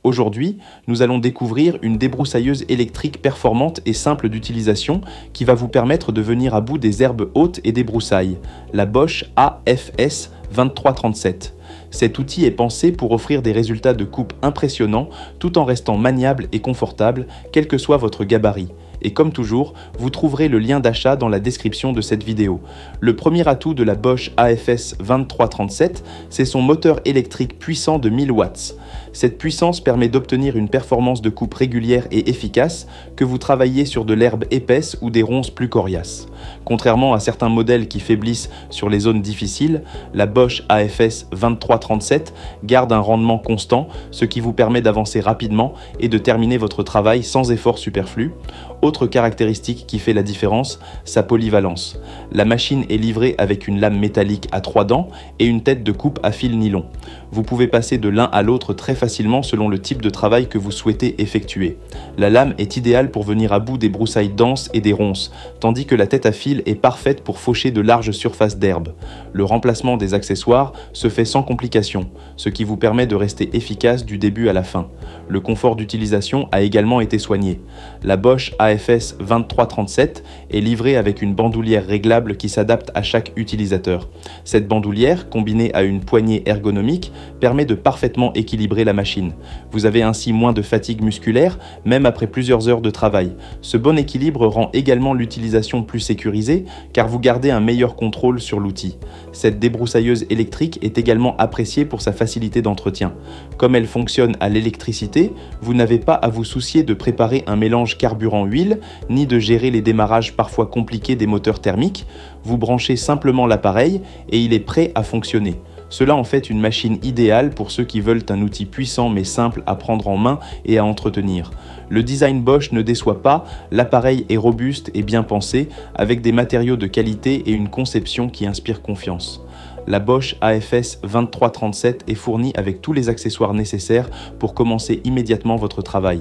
Aujourd'hui, nous allons découvrir une débroussailleuse électrique performante et simple d'utilisation qui va vous permettre de venir à bout des herbes hautes et des broussailles, la Bosch AFS 2337. Cet outil est pensé pour offrir des résultats de coupe impressionnants tout en restant maniable et confortable, quel que soit votre gabarit. Et comme toujours, vous trouverez le lien d'achat dans la description de cette vidéo. Le premier atout de la Bosch AFS 2337, c'est son moteur électrique puissant de 1000 watts. Cette puissance permet d'obtenir une performance de coupe régulière et efficace, que vous travaillez sur de l'herbe épaisse ou des ronces plus coriaces. Contrairement à certains modèles qui faiblissent sur les zones difficiles, la Bosch AFS 2337 garde un rendement constant, ce qui vous permet d'avancer rapidement et de terminer votre travail sans effort superflu. Autre caractéristique qui fait la différence, sa polyvalence. La machine est livrée avec une lame métallique à 3 dents et une tête de coupe à fil nylon. Vous pouvez passer de l'un à l'autre très facilement selon le type de travail que vous souhaitez effectuer. La lame est idéale pour venir à bout des broussailles denses et des ronces, tandis que la tête à fil est parfaite pour faucher de larges surfaces d'herbe. Le remplacement des accessoires se fait sans complication, ce qui vous permet de rester efficace du début à la fin. Le confort d'utilisation a également été soigné. La Bosch AFS 2337 est livrée avec une bandoulière réglable qui s'adapte à chaque utilisateur. Cette bandoulière, combinée à une poignée ergonomique, permet de parfaitement équilibrer la machine. Vous avez ainsi moins de fatigue musculaire, même après plusieurs heures de travail. Ce bon équilibre rend également l'utilisation plus sécurisée, car vous gardez un meilleur contrôle sur l'outil. Cette débroussailleuse électrique est également appréciée pour sa facilité d'entretien. Comme elle fonctionne à l'électricité, vous n'avez pas à vous soucier de préparer un mélange carburant-huile, ni de gérer les démarrages parfois compliqués des moteurs thermiques. Vous branchez simplement l'appareil et il est prêt à fonctionner. Cela en fait une machine idéale pour ceux qui veulent un outil puissant mais simple à prendre en main et à entretenir. Le design Bosch ne déçoit pas, l'appareil est robuste et bien pensé, avec des matériaux de qualité et une conception qui inspire confiance. La Bosch AFS 2337 est fournie avec tous les accessoires nécessaires pour commencer immédiatement votre travail.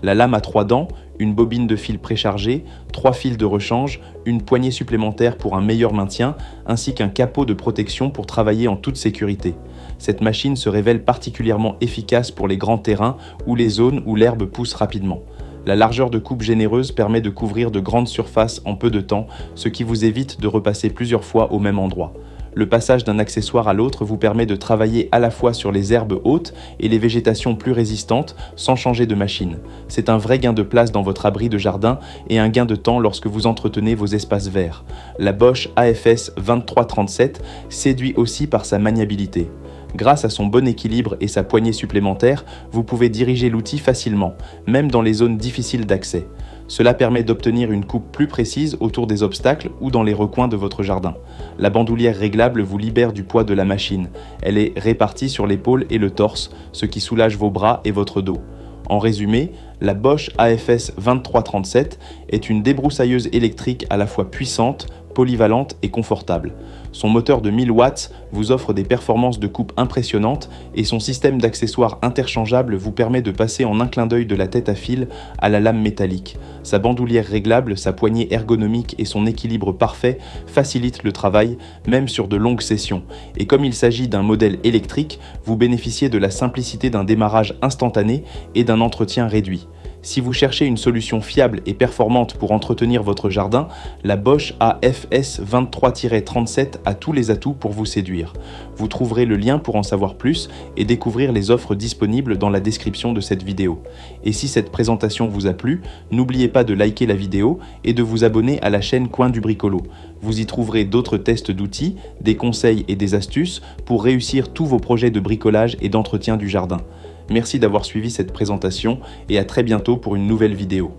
La lame à 3 dents, une bobine de fil préchargée, 3 fils de rechange, une poignée supplémentaire pour un meilleur maintien, ainsi qu'un capot de protection pour travailler en toute sécurité. Cette machine se révèle particulièrement efficace pour les grands terrains ou les zones où l'herbe pousse rapidement. La largeur de coupe généreuse permet de couvrir de grandes surfaces en peu de temps, ce qui vous évite de repasser plusieurs fois au même endroit. Le passage d'un accessoire à l'autre vous permet de travailler à la fois sur les herbes hautes et les végétations plus résistantes sans changer de machine. C'est un vrai gain de place dans votre abri de jardin et un gain de temps lorsque vous entretenez vos espaces verts. La Bosch AFS 2337 séduit aussi par sa maniabilité. Grâce à son bon équilibre et sa poignée supplémentaire, vous pouvez diriger l'outil facilement, même dans les zones difficiles d'accès. Cela permet d'obtenir une coupe plus précise autour des obstacles ou dans les recoins de votre jardin. La bandoulière réglable vous libère du poids de la machine. Elle est répartie sur l'épaule et le torse, ce qui soulage vos bras et votre dos. En résumé, la Bosch AFS 2337 est une débroussailleuse électrique à la fois puissante, polyvalente et confortable. Son moteur de 1000 watts vous offre des performances de coupe impressionnantes et son système d'accessoires interchangeables vous permet de passer en un clin d'œil de la tête à fil à la lame métallique. Sa bandoulière réglable, sa poignée ergonomique et son équilibre parfait facilitent le travail, même sur de longues sessions. Et comme il s'agit d'un modèle électrique, vous bénéficiez de la simplicité d'un démarrage instantané et d'un entretien réduit. Si vous cherchez une solution fiable et performante pour entretenir votre jardin, la Bosch AFS 23-37 a tous les atouts pour vous séduire. Vous trouverez le lien pour en savoir plus et découvrir les offres disponibles dans la description de cette vidéo. Et si cette présentation vous a plu, n'oubliez pas de liker la vidéo et de vous abonner à la chaîne Coin du Bricolo. Vous y trouverez d'autres tests d'outils, des conseils et des astuces pour réussir tous vos projets de bricolage et d'entretien du jardin. Merci d'avoir suivi cette présentation et à très bientôt pour une nouvelle vidéo.